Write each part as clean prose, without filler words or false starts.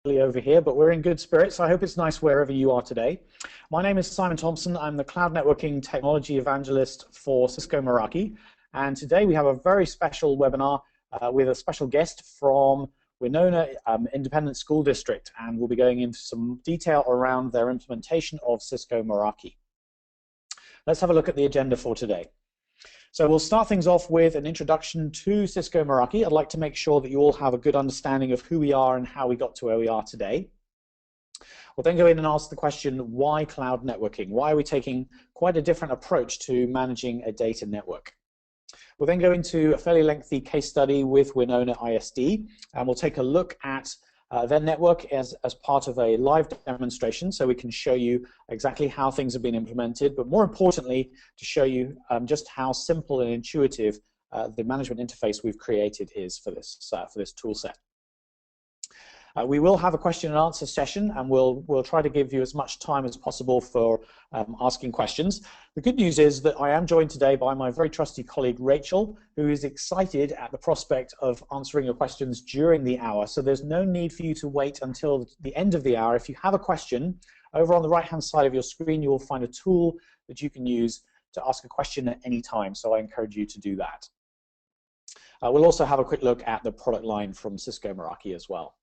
over here, but we're in good spirits. I hope it's nice wherever you are today. My name is Simon Thompson. I'm the Cloud Networking Technology Evangelist for Cisco Meraki. And today we have a very special webinar with a special guest from Winona Independent School District. And we'll be going into some detail around their implementation of Cisco Meraki. Let's have a look at the agenda for today. So we'll start things off with an introduction to Cisco Meraki. I'd like to make sure that you all have a good understanding of who we are and how we got to where we are today. We'll then go in and ask the question, why cloud networking? Why are we taking quite a different approach to managing a data network? We'll then go into a fairly lengthy case study with Winona ISD, and we'll take a look at their network as part of a live demonstration, so we can show you exactly how things have been implemented, but more importantly, to show you just how simple and intuitive the management interface we've created is for this tool set. We will have a question and answer session, and we'll try to give you as much time as possible for asking questions. The good news is that I am joined today by my very trusty colleague Rachel, who is excited at the prospect of answering your questions during the hour. So there's no need for you to wait until the end of the hour. If you have a question, over on the right-hand side of your screen, you will find a tool that you can use to ask a question at any time. So I encourage you to do that. We'll also have a quick look at the product line from Cisco Meraki as well.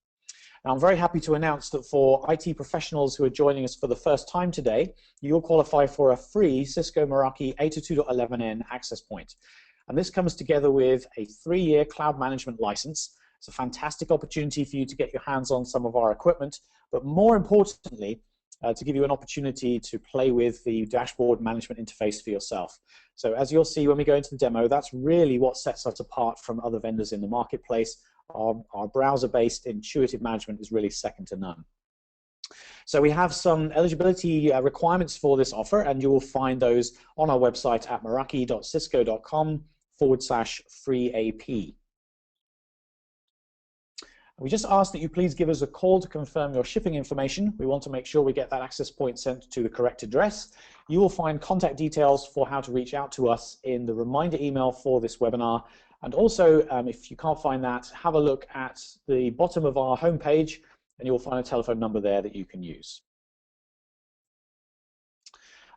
Now, I'm very happy to announce that for IT professionals who are joining us for the first time today, you'll qualify for a free Cisco Meraki 802.11n access point. And this comes together with a 3-year cloud management license. It's a fantastic opportunity for you to get your hands on some of our equipment, but more importantly, to give you an opportunity to play with the dashboard management interface for yourself. So as you'll see when we go into the demo, that's really what sets us apart from other vendors in the marketplace. Our browser-based intuitive management is really second to none. So we have some eligibility requirements for this offer, and you will find those on our website at meraki.cisco.com/free-AP. We just ask that you please give us a call to confirm your shipping information. We want to make sure we get that access point sent to the correct address. You will find contact details for how to reach out to us in the reminder email for this webinar. And also, if you can't find that, have a look at the bottom of our homepage, and you'll find a telephone number there that you can use.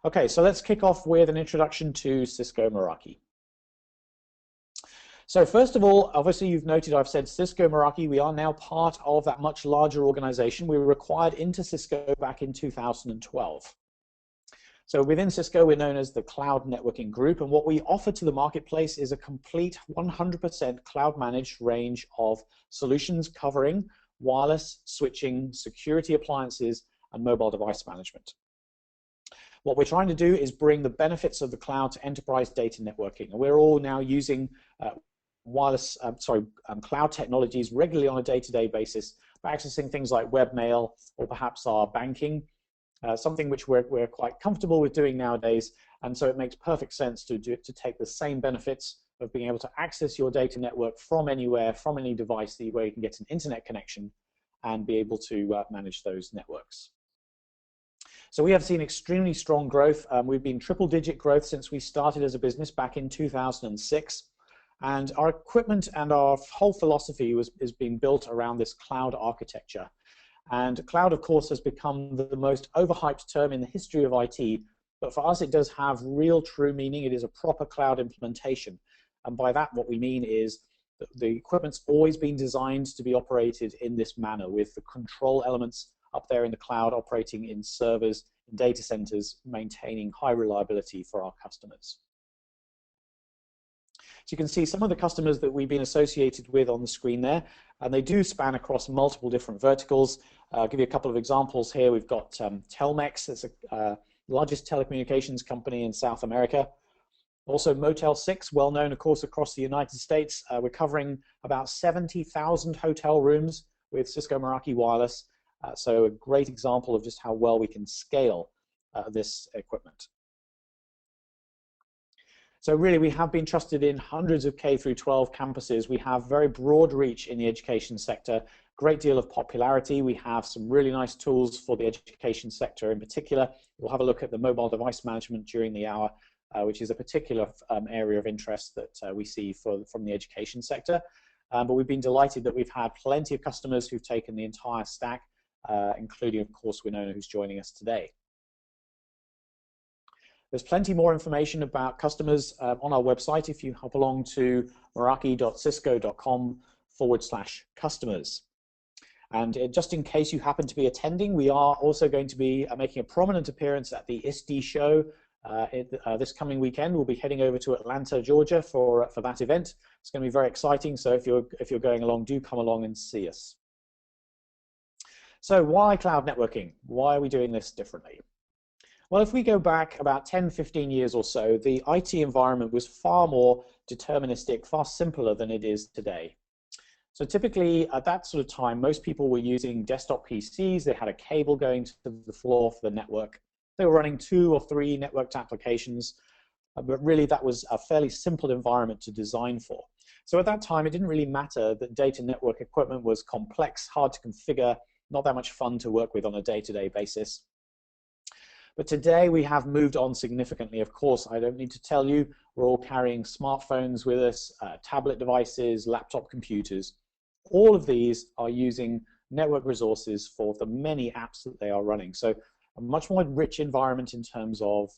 Okay, so let's kick off with an introduction to Cisco Meraki. So first of all, obviously you've noted I've said Cisco Meraki. We are now part of that much larger organization. We were acquired into Cisco back in 2012. So within Cisco, we're known as the Cloud Networking Group, and what we offer to the marketplace is a complete 100% cloud-managed range of solutions covering wireless, switching, security appliances, and mobile device management. What we're trying to do is bring the benefits of the cloud to enterprise data networking, and we're all now using cloud technologies regularly on a day-to-day basis by accessing things like webmail or perhaps our banking. Something which we're quite comfortable with doing nowadays, and so it makes perfect sense to take the same benefits of being able to access your data network from anywhere, from any device, where you can get an internet connection and be able to manage those networks. So we have seen extremely strong growth. We've been triple-digit growth since we started as a business back in 2006, and our equipment and our whole philosophy is being built around this cloud architecture. And cloud, of course, has become the most overhyped term in the history of IT, but for us it does have real true meaning. It is a proper cloud implementation, and by that what we mean is that the equipment's always been designed to be operated in this manner, with the control elements up there in the cloud operating in servers, in data centers, maintaining high reliability for our customers. So you can see some of the customers that we've been associated with on the screen there, and they do span across multiple different verticals. I'll give you a couple of examples here. We've got Telmex, that's the largest telecommunications company in South America. Also Motel 6, well known, of course, across the United States. We're covering about 70,000 hotel rooms with Cisco Meraki Wireless, so a great example of just how well we can scale this equipment. So really, we have been trusted in hundreds of K through 12 campuses. We have very broad reach in the education sector, great deal of popularity. We have some really nice tools for the education sector in particular. We'll have a look at the mobile device management during the hour, which is a particular area of interest that we see from the education sector. But we've been delighted that we've had plenty of customers who've taken the entire stack, including, of course, Winona, who's joining us today. There's plenty more information about customers on our website if you hop along to meraki.cisco.com/customers. And just in case you happen to be attending, we are also going to be making a prominent appearance at the ISD show this coming weekend. We'll be heading over to Atlanta, Georgia for that event. It's going to be very exciting, so if you're going along, do come along and see us. So why cloud networking? Why are we doing this differently? Well, if we go back about 10, 15 years or so, the IT environment was far more deterministic, far simpler than it is today. So typically, at that sort of time, most people were using desktop PCs. They had a cable going to the floor for the network. They were running 2 or 3 networked applications, but really that was a fairly simple environment to design for. So at that time, it didn't really matter that data network equipment was complex, hard to configure, not that much fun to work with on a day-to-day basis. But today we have moved on significantly. Of course, I don't need to tell you, we're all carrying smartphones with us, tablet devices, laptop computers. All of these are using network resources for the many apps that they are running. So a much more rich environment in terms of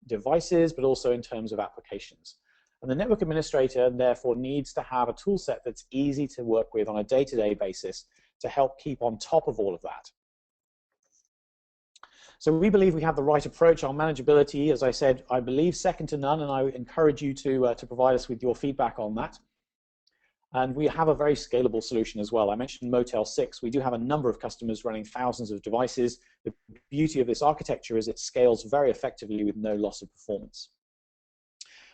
devices, but also in terms of applications. And the network administrator, therefore, needs to have a tool set that's easy to work with on a day-to-day basis to help keep on top of all of that. So we believe we have the right approach. Our manageability, as I said, I believe second to none, and I encourage you to provide us with your feedback on that. And we have a very scalable solution as well. I mentioned Motel 6. We do have a number of customers running thousands of devices. The beauty of this architecture is it scales very effectively with no loss of performance.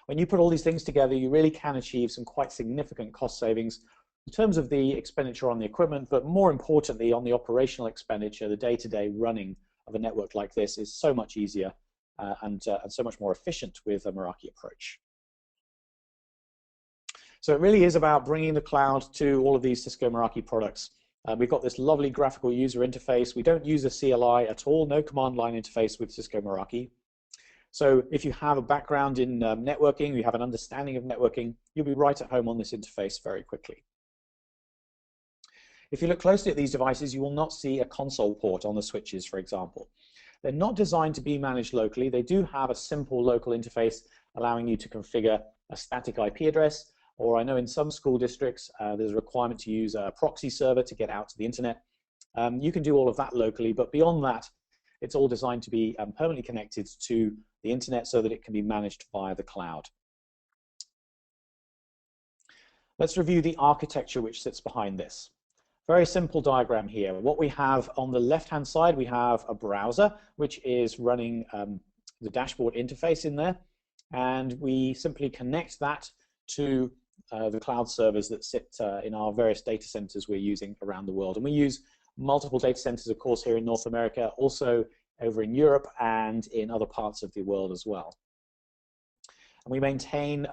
When you put all these things together, you really can achieve some quite significant cost savings in terms of the expenditure on the equipment, but more importantly, on the operational expenditure. The day-to-day running of a network like this is so much easier and so much more efficient with a Meraki approach. So it really is about bringing the cloud to all of these Cisco Meraki products. We've got this lovely graphical user interface. We don't use a CLI at all, no command line interface with Cisco Meraki. So if you have a background in networking, you have an understanding of networking, you'll be right at home on this interface very quickly. If you look closely at these devices, you will not see a console port on the switches, for example. They're not designed to be managed locally. They do have a simple local interface allowing you to configure a static IP address, or I know in some school districts there's a requirement to use a proxy server to get out to the internet. You can do all of that locally, but beyond that, it's all designed to be permanently connected to the internet so that it can be managed via the cloud. Let's review the architecture which sits behind this. Very simple diagram here. What we have on the left-hand side, we have a browser which is running the dashboard interface in there, and we simply connect that to the cloud servers that sit in our various data centers we're using around the world. And we use multiple data centers, of course, here in North America, also over in Europe and in other parts of the world as well. And we maintain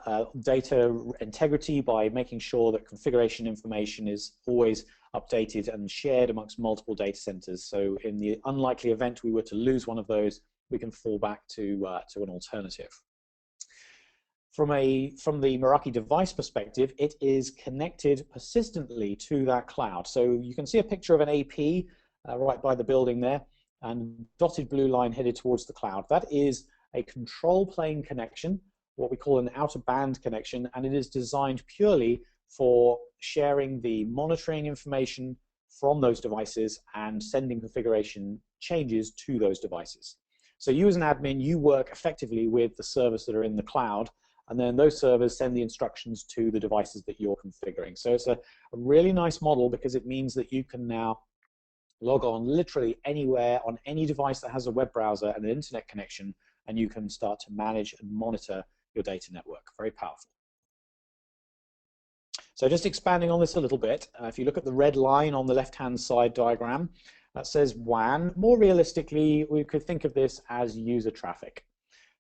data integrity by making sure that configuration information is always updated and shared amongst multiple data centers. So in the unlikely event we were to lose one of those, we can fall back to an alternative. From the Meraki device perspective, it is connected persistently to that cloud. So you can see a picture of an AP right by the building there, and dotted blue line headed towards the cloud. That is a control plane connection, what we call an out-of-band connection, and it is designed purely for sharing the monitoring information from those devices and sending configuration changes to those devices. So you as an admin, you work effectively with the servers that are in the cloud, and then those servers send the instructions to the devices that you're configuring. So it's a really nice model because it means that you can now log on literally anywhere on any device that has a web browser and an internet connection, and you can start to manage and monitor your data network. Very powerful. So just expanding on this a little bit, if you look at the red line on the left-hand side diagram, that says WAN. More realistically, we could think of this as user traffic.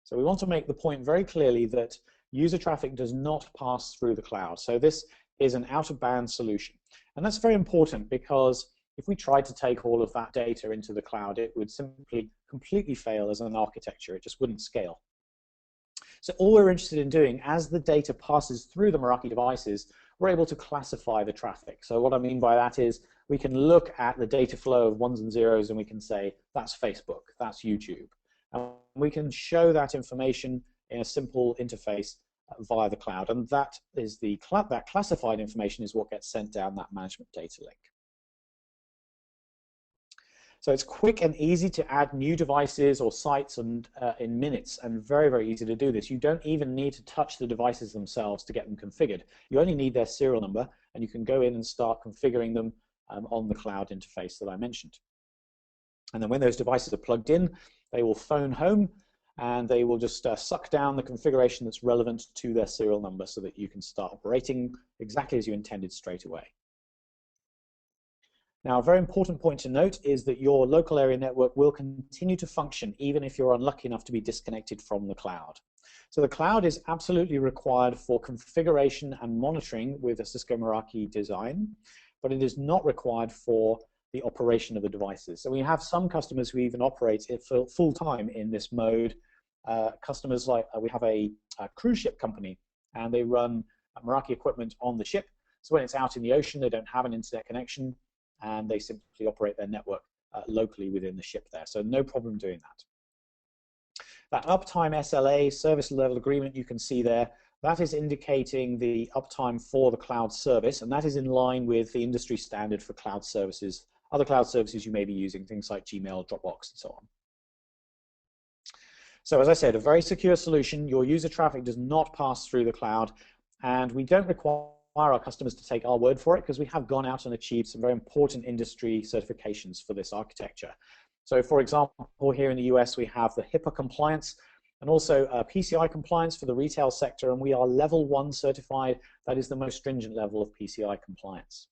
So we want to make the point very clearly that user traffic does not pass through the cloud. So this is an out-of-band solution. And that's very important because if we tried to take all of that data into the cloud, it would simply completely fail as an architecture. It just wouldn't scale. So all we're interested in doing, as the data passes through the Meraki devices, we're able to classify the traffic. So what I mean by that is we can look at the data flow of ones and zeros and we can say, that's Facebook, that's YouTube. And we can show that information in a simple interface via the cloud, and that is that classified information is what gets sent down that management data link. So it's quick and easy to add new devices or sites and in minutes, and very, very easy to do this. You don't even need to touch the devices themselves to get them configured. You only need their serial number, and you can go in and start configuring them on the cloud interface that I mentioned. And then when those devices are plugged in, they will phone home, and they will just suck down the configuration that's relevant to their serial number so that you can start operating exactly as you intended straight away. Now, a very important point to note is that your local area network will continue to function even if you're unlucky enough to be disconnected from the cloud. So the cloud is absolutely required for configuration and monitoring with a Cisco Meraki design, but it is not required for the operation of the devices. So we have some customers who even operate it full time in this mode. Customers like, we have a cruise ship company, and they run Meraki equipment on the ship. So when it's out in the ocean, they don't have an internet connection, and they simply operate their network locally within the ship there. So no problem doing that. That uptime SLA, service level agreement, you can see there, that is indicating the uptime for the cloud service, and that is in line with the industry standard for cloud services, other cloud services you may be using, things like Gmail, Dropbox, and so on. So as I said, a very secure solution. Your user traffic does not pass through the cloud, and we don't require our customers to take our word for it, because we have gone out and achieved some very important industry certifications for this architecture. So for example, here in the US, we have the HIPAA compliance and also PCI compliance for the retail sector, and we are level 1 certified. That is the most stringent level of PCI compliance.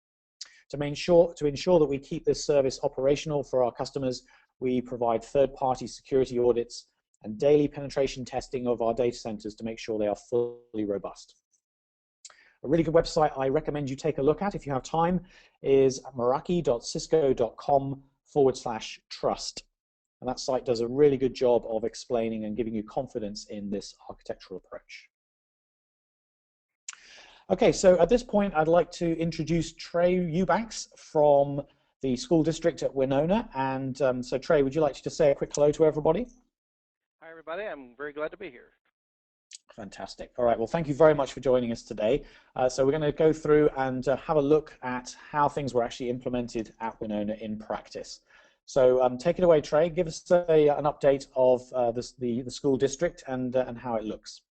To ensure that we keep this service operational for our customers, we provide third-party security audits and daily penetration testing of our data centers to make sure they are fully robust. A really good website I recommend you take a look at if you have time is meraki.cisco.com/trust. And that site does a really good job of explaining and giving you confidence in this architectural approach. Okay, so at this point, I'd like to introduce Trey Eubanks from the school district at Winona. And so Trey, would you like to just say a quick hello to everybody? Hi, everybody. I'm very glad to be here. Fantastic. All right, well, thank you very much for joining us today. So we're going to go through and have a look at how things were actually implemented at Winona in practice. So take it away, Trey. Give us an update of the school district and how it looks.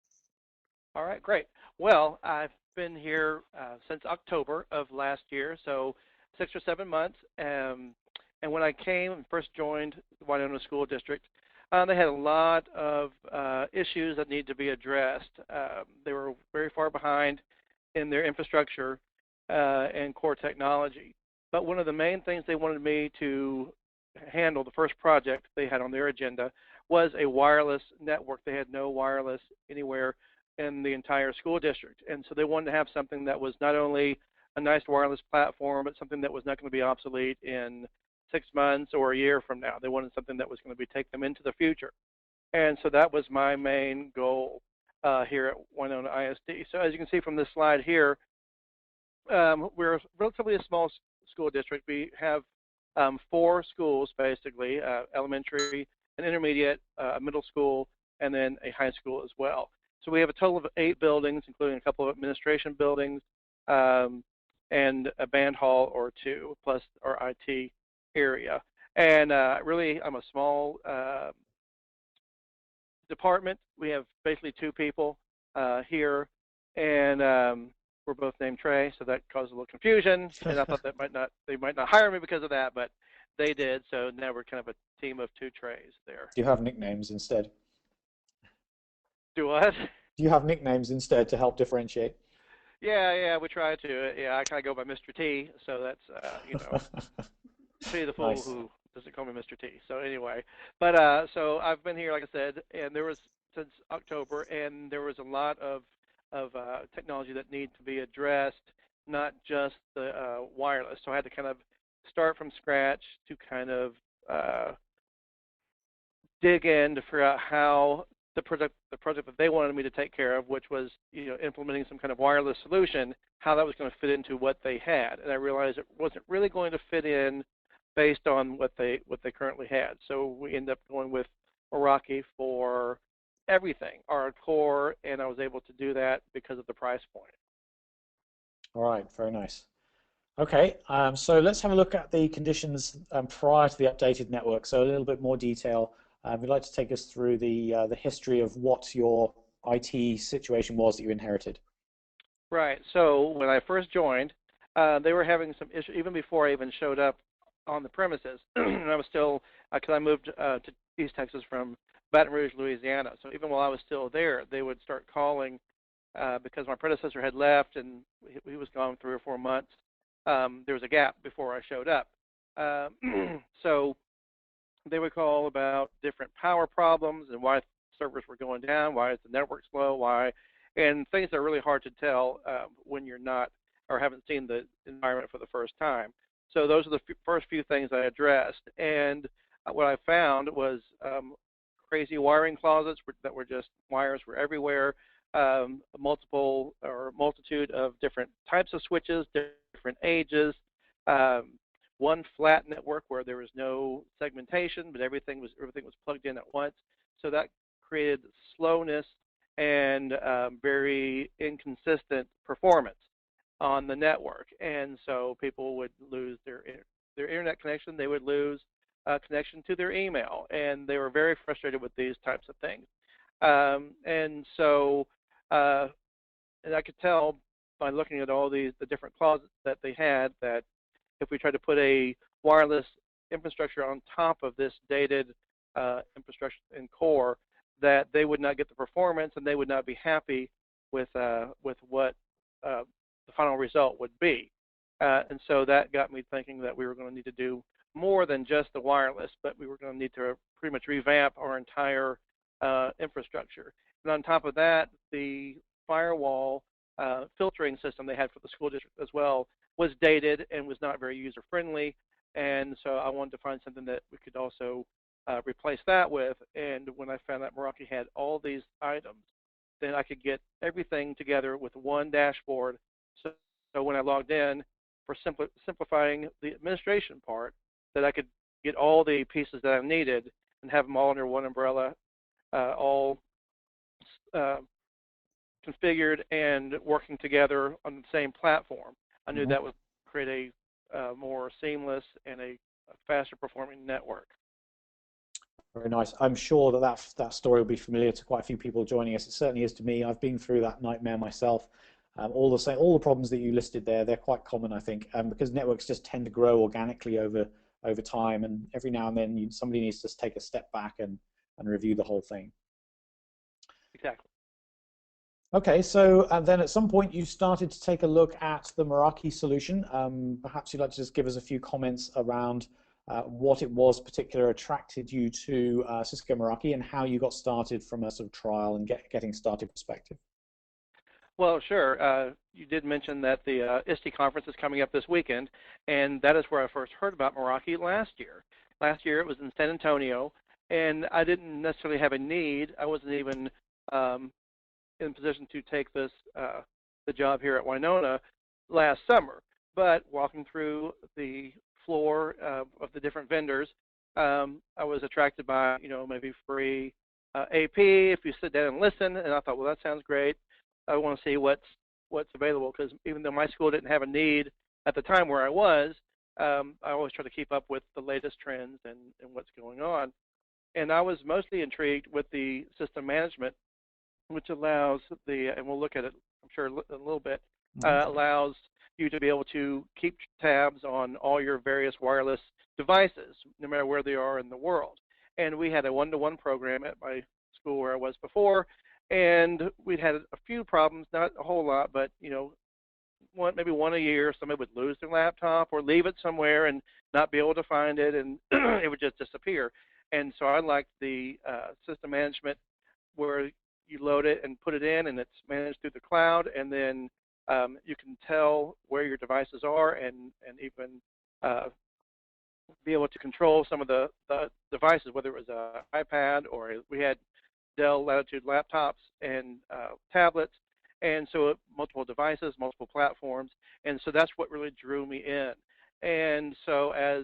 All right, great. Well, I've been here since October of last year, so 6 or 7 months. And when I came and first joined the Winona School District, they had a lot of issues that need to be addressed. They were very far behind in their infrastructure and core technology. But one of the main things they wanted me to handle, the first project they had on their agenda, was a wireless network. They had no wireless anywhere in the entire school district. And so they wanted to have something that was not only a nice wireless platform, but something that was not going to be obsolete in 6 months or a year from now. They wanted something that was going to take them into the future. And so that was my main goal here at Winona ISD. So as you can see from this slide here, we're relatively a small school district. We have 4 schools, basically, elementary, an intermediate, a middle school, and then a high school as well. So we have a total of 8 buildings, including a couple of administration buildings, and a band hall or 2, plus our IT area. And really, I'm a small department. We have basically 2 people here, and we're both named Trey, so that caused a little confusion. And I thought they might not hire me because of that, but they did. So now we're kind of a team of 2 Treys there. Do you have nicknames instead? Do what? Do you have nicknames instead to help differentiate? Yeah, we try to. Yeah, I kind of go by Mr. T, so that's you know. T the fool nice. Who doesn't call me Mr. T. So anyway, but so I've been here, like I said, and there was since October, and there was a lot of technology that needed to be addressed, not just the wireless. So I had to kind of start from scratch to kind of dig in to figure out how the project that they wanted me to take care of, which was implementing some kind of wireless solution, how that was going to fit into what they had. And I realized it wasn't really going to fit in based on what they currently had. So we ended up going with Meraki for everything, our core, and I was able to do that because of the price point. All right, very nice. Okay, so let's have a look at the conditions prior to the updated network. So a little bit more detail. Would you like to take us through the history of what your IT situation was that you inherited? Right. So when I first joined, they were having some issues even before I even showed up on the premises. And I was still, because I moved to East Texas from Baton Rouge, Louisiana. So even while I was still there, they would start calling because my predecessor had left and he was gone 3 or 4 months. There was a gap before I showed up. So they would call about different power problems and why servers were going down, why is the network slow, why, and things that are really hard to tell when you're not or haven't seen the environment for the first time. So those are the first few things I addressed. And what I found was crazy wiring closets that were just wires were everywhere, multiple or multitude of different types of switches, different ages, one flat network where there was no segmentation, but everything was plugged in at once. So that created slowness and very inconsistent performance on the network. And so people would lose their internet connection. They would lose connection to their email, and they were very frustrated with these types of things. And so, and I could tell by looking at all the different closets that they had that if we tried to put a wireless infrastructure on top of this dated infrastructure and core, that they would not get the performance and they would not be happy with what the final result would be. And so that got me thinking that we were going to need to do more than just the wireless, but we were going to need to pretty much revamp our entire infrastructure. And on top of that, the firewall filtering system they had for the school district as well was dated and was not very user-friendly. And so I wanted to find something that we could also replace that with. And when I found that Meraki had all these items, then I could get everything together with one dashboard. So when I logged in, for simplifying the administration part, that I could get all the pieces that I needed and have them all under one umbrella, all configured and working together on the same platform. I knew that would create a more seamless and a faster performing network. Very nice. I'm sure that story will be familiar to quite a few people joining us. It certainly is to me. I've been through that nightmare myself. All the problems that you listed there, they're quite common, I think, because networks just tend to grow organically over time, and every now and then somebody needs to take a step back and review the whole thing. Exactly. Okay, so then at some point you started to take a look at the Meraki solution. Perhaps you'd like to just give us a few comments around what it was particular attracted you to Cisco Meraki and how you got started from a sort of trial and getting started perspective. Well, sure. You did mention that the ISD conference is coming up this weekend, and that is where I first heard about Meraki last year. Last year it was in San Antonio, and I didn't necessarily have a need. I wasn't even in position to take the job here at Winona last summer. But walking through the floor of the different vendors, I was attracted by maybe free AP if you sit down and listen, and I thought, well, that sounds great. I want to see what's available, because even though my school didn't have a need at the time where I was, I always try to keep up with the latest trends and what's going on. And I was mostly intrigued with the system management, which allows and we'll look at it, I'm sure, in a little bit, allows you to be able to keep tabs on all your various wireless devices, no matter where they are in the world. And we had a one-to-one program at my school where I was before, and we'd had a few problems, not a whole lot, but maybe one a year. Somebody would lose their laptop or leave it somewhere and not be able to find it, and it would just disappear. And so I liked the system management where you load it and put it in, and it's managed through the cloud, and then you can tell where your devices are and even be able to control some of the devices, whether it was an iPad or we had Dell Latitude laptops and tablets, and so multiple devices, multiple platforms, and so that's what really drew me in. And so as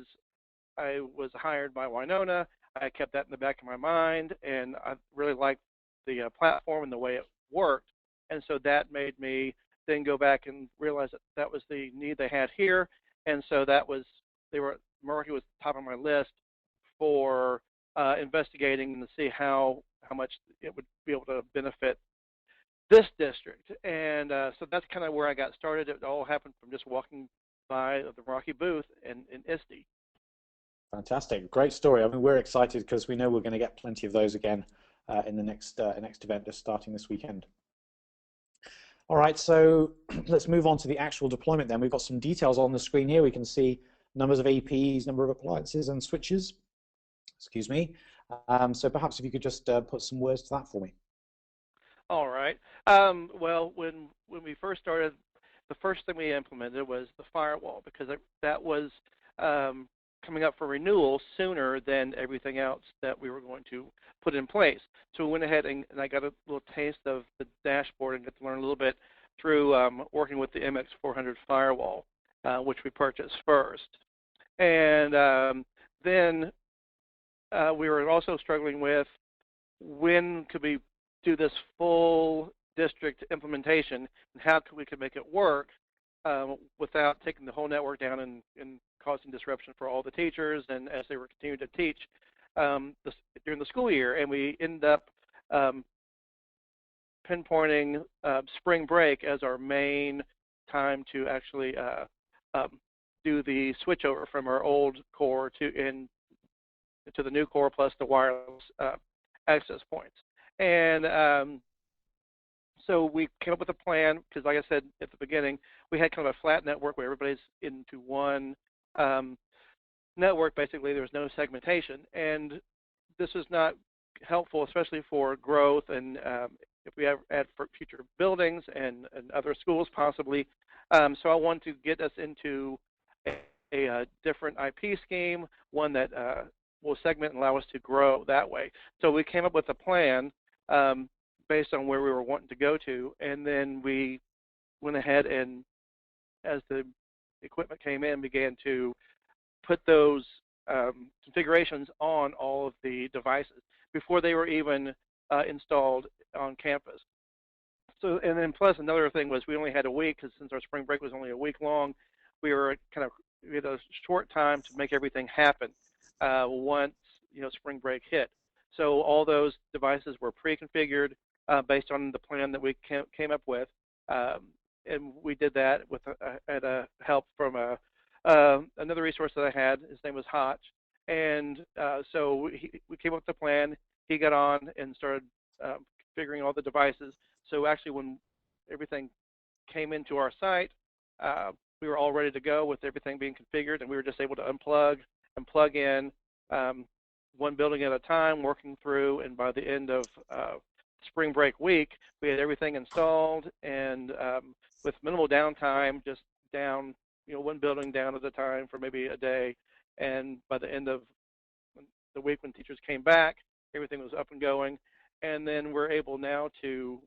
I was hired by Winona, I kept that in the back of my mind, and I really liked the platform and the way it worked, and so that made me then go back and realize that that was the need they had here, and so that was Meraki was top of my list for investigating to see how much it would be able to benefit this district. And so that's kind of where I got started. It all happened from just walking by the Meraki booth in ISD. Fantastic, great story. I mean, we're excited because we know we're going to get plenty of those again in the next event just starting this weekend. All right, so let's move on to the actual deployment then. We've got some details on the screen here. We can see numbers of APs, number of appliances and switches. Excuse me. So perhaps if you could just put some words to that for me. All right. Well, when we first started, the first thing we implemented was the firewall, because that was coming up for renewal sooner than everything else that we were going to put in place. So we went ahead and I got a little taste of the dashboard and got to learn a little bit through working with the MX400 firewall, which we purchased first. And then we were also struggling with when could we do this full district implementation and how we could make it work without taking the whole network down and causing disruption for all the teachers and as they were continuing to teach during the school year. And we ended up pinpointing spring break as our main time to actually do the switchover from our old core to the new core plus the wireless access points. And so we came up with a plan because, like I said at the beginning, we had kind of a flat network where everybody's into one network. Basically, there was no segmentation, and this is not helpful, especially for growth and if we ever add for future buildings and other schools possibly. So I wanted to get us into a different IP scheme, one that will segment and allow us to grow that way. So we came up with a plan based on where we were wanting to go to, and then we went ahead and, as the equipment came in, began to put those configurations on all of the devices before they were even installed on campus. So, and then plus another thing was we only had a week, because since our spring break was only a week long, we had a short time to make everything happen once spring break hit. So all those devices were pre-configured based on the plan that we came up with, and we did that with help from another resource that I had. His name was Hotch, and so we came up with the plan. He got on and started configuring all the devices. So actually, when everything came into our site, we were all ready to go with everything being configured, and we were just able to unplug and plug in one building at a time, working through, and by the end of spring break week, we had everything installed, and with minimal downtime, just down, one building down at a time for maybe a day, and by the end of the week when teachers came back, everything was up and going, and then we're able now to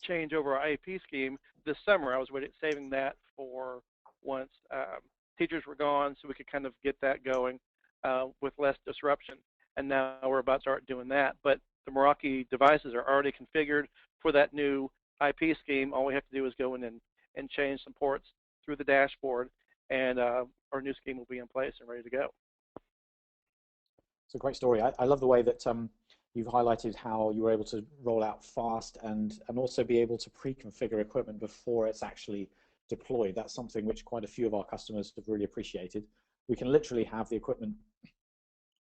change over our IEP scheme this summer. I was saving that for once teachers were gone, so we could kind of get that going with less disruption. And now we're about to start doing that. But the Meraki devices are already configured for that new IP scheme. All we have to do is go in and change some ports through the dashboard, and our new scheme will be in place and ready to go. It's a great story. I love the way that you've highlighted how you were able to roll out fast and also be able to pre-configure equipment before it's actually deployed. That's something which quite a few of our customers have really appreciated. We can literally have the equipment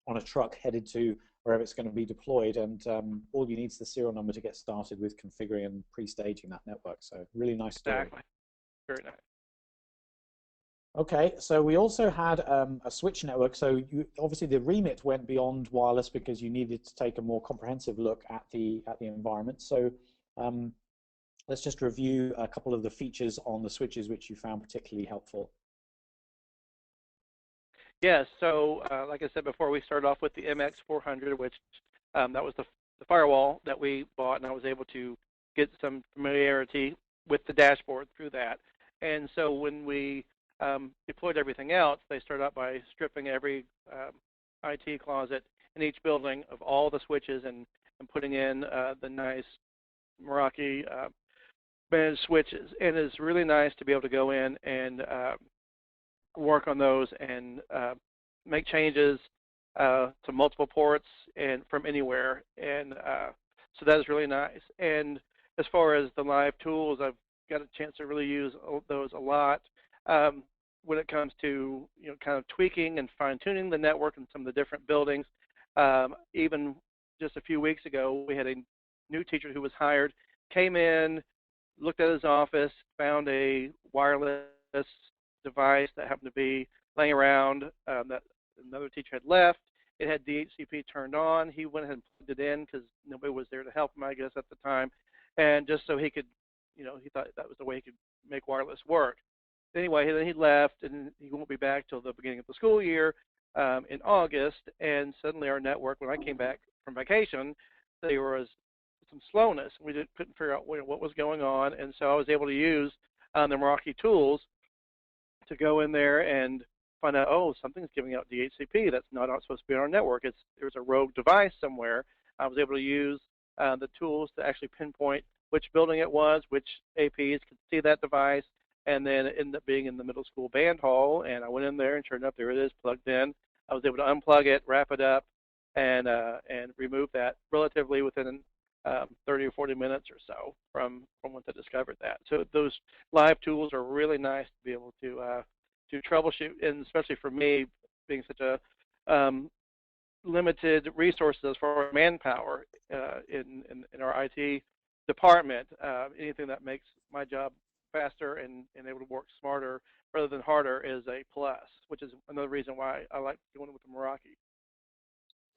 on a truck headed to wherever it's going to be deployed, and all you need is the serial number to get started with configuring and pre-staging that network. So really nice story. Exactly. Very nice. Okay, so we also had a switch network. So obviously the remit went beyond wireless because you needed to take a more comprehensive look at the environment. So let's just review a couple of the features on the switches which you found particularly helpful. Yes, so like I said before, we started off with the MX400, which that was the the firewall that we bought, and I was able to get some familiarity with the dashboard through that. And so when we deployed everything else, they started out by stripping every IT closet in each building of all the switches and putting in the nice Meraki managed switches. And it's really nice to be able to go in and work on those and make changes to multiple ports and from anywhere. And so that is really nice. And as far as the live tools, I've got a chance to really use those a lot when it comes to kind of tweaking and fine-tuning the network in some of the different buildings. Even just a few weeks ago, we had a new teacher who was hired, came in, looked at his office, found a wireless device that happened to be laying around that another teacher had left. It had DHCP turned on. He went ahead and plugged it in because nobody was there to help him, I guess, at the time. And just so he could, he thought that was the way he could make wireless work. Anyway, then he left, and he won't be back till the beginning of the school year in August. And suddenly our network, when I came back from vacation, there was some slowness. We couldn't figure out what was going on. And so I was able to use the Meraki tools to go in there and find out, oh, something's giving out DHCP. That's not supposed to be on our network. There's a rogue device somewhere. I was able to use the tools to actually pinpoint which building it was, which APs could see that device, and then it ended up being in the middle school band hall. And I went in there, and sure enough, there it is, plugged in. I was able to unplug it, wrap it up, and remove that relatively within 30 or 40 minutes or so from once I discovered that. So those live tools are really nice to be able to troubleshoot, and especially for me, being such a limited resources as far as manpower in our IT department. Anything that makes my job faster and able to work smarter rather than harder is a plus, which is another reason why I like going with the Meraki.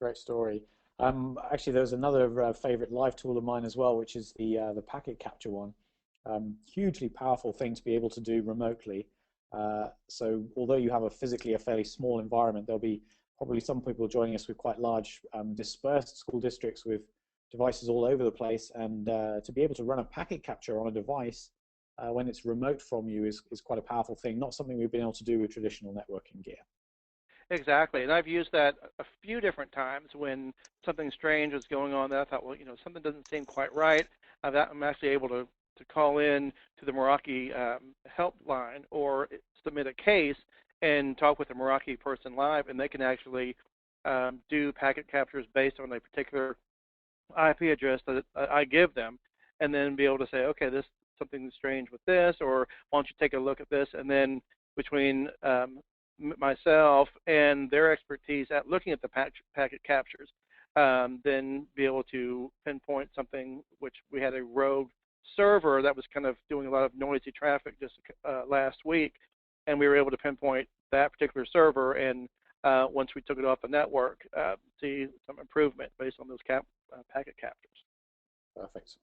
Great story. Actually, there's another favorite live tool of mine as well, which is the packet capture one. Hugely powerful thing to be able to do remotely. So although you have a fairly small environment, there'll be probably some people joining us with quite large dispersed school districts with devices all over the place, and to be able to run a packet capture on a device when it's remote from you is quite a powerful thing, not something we've been able to do with traditional networking gear. Exactly, and I've used that a few different times when something strange was going on that I thought, well, something doesn't seem quite right. I'm actually able to call in to the Meraki helpline or submit a case and talk with a Meraki person live, and they can actually do packet captures based on a particular IP address that I give them, and then be able to say, okay, this something strange with this, or why don't you take a look at this, and then between myself and their expertise at looking at the packet captures, then be able to pinpoint something, which we had a rogue server that was kind of doing a lot of noisy traffic just last week, and we were able to pinpoint that particular server, and once we took it off the network, see some improvement based on those packet captures. Perfect.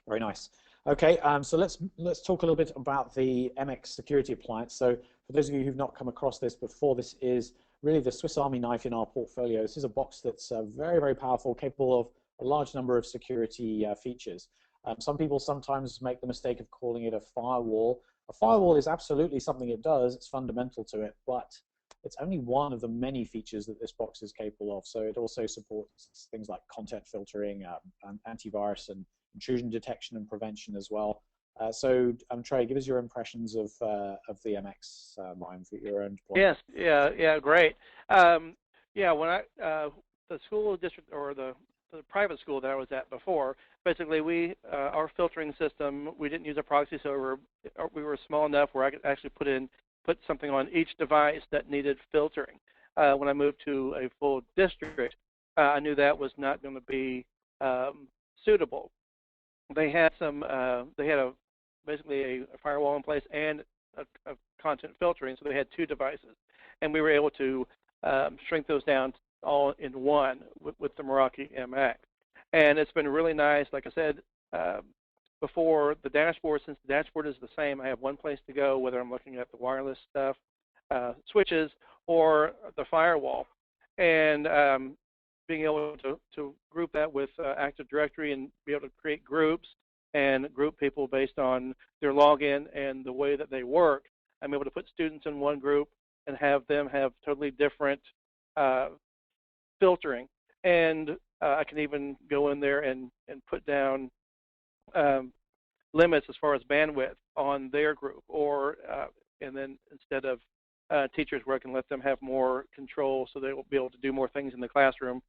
Very nice. Okay, so let's talk a little bit about the MX security appliance. So for those of you who've not come across this before, this is really the Swiss Army knife in our portfolio. This is a box that's very, very powerful, capable of a large number of security features. Some people sometimes make the mistake of calling it a firewall. A firewall is absolutely something it does. It's fundamental to it, but it's only one of the many features that this box is capable of. So it also supports things like content filtering, antivirus, and intrusion detection and prevention as well. So Trey, give us your impressions of the MX line for your own point. Yes, yeah, great. Yeah, when the school district or the private school that I was at before, basically our filtering system, we didn't use a proxy server. We were small enough where I could actually put something on each device that needed filtering. When I moved to a full district, I knew that was not going to be suitable. They had basically a firewall in place and a content filtering, so they had two devices, and we were able to shrink those down all in one with the Meraki MX. And it's been really nice. Like I said before, the dashboard, since the dashboard is the same, I have one place to go, whether I'm looking at the wireless stuff, switches, or the firewall. And being able to group that with Active Directory and be able to create groups and group people based on their login and the way that they work, I'm able to put students in one group and have them have totally different filtering. And I can even go in there and put down limits as far as bandwidth on their group, or and then instead of teachers, where I can let them have more control so they will be able to do more things in the classroom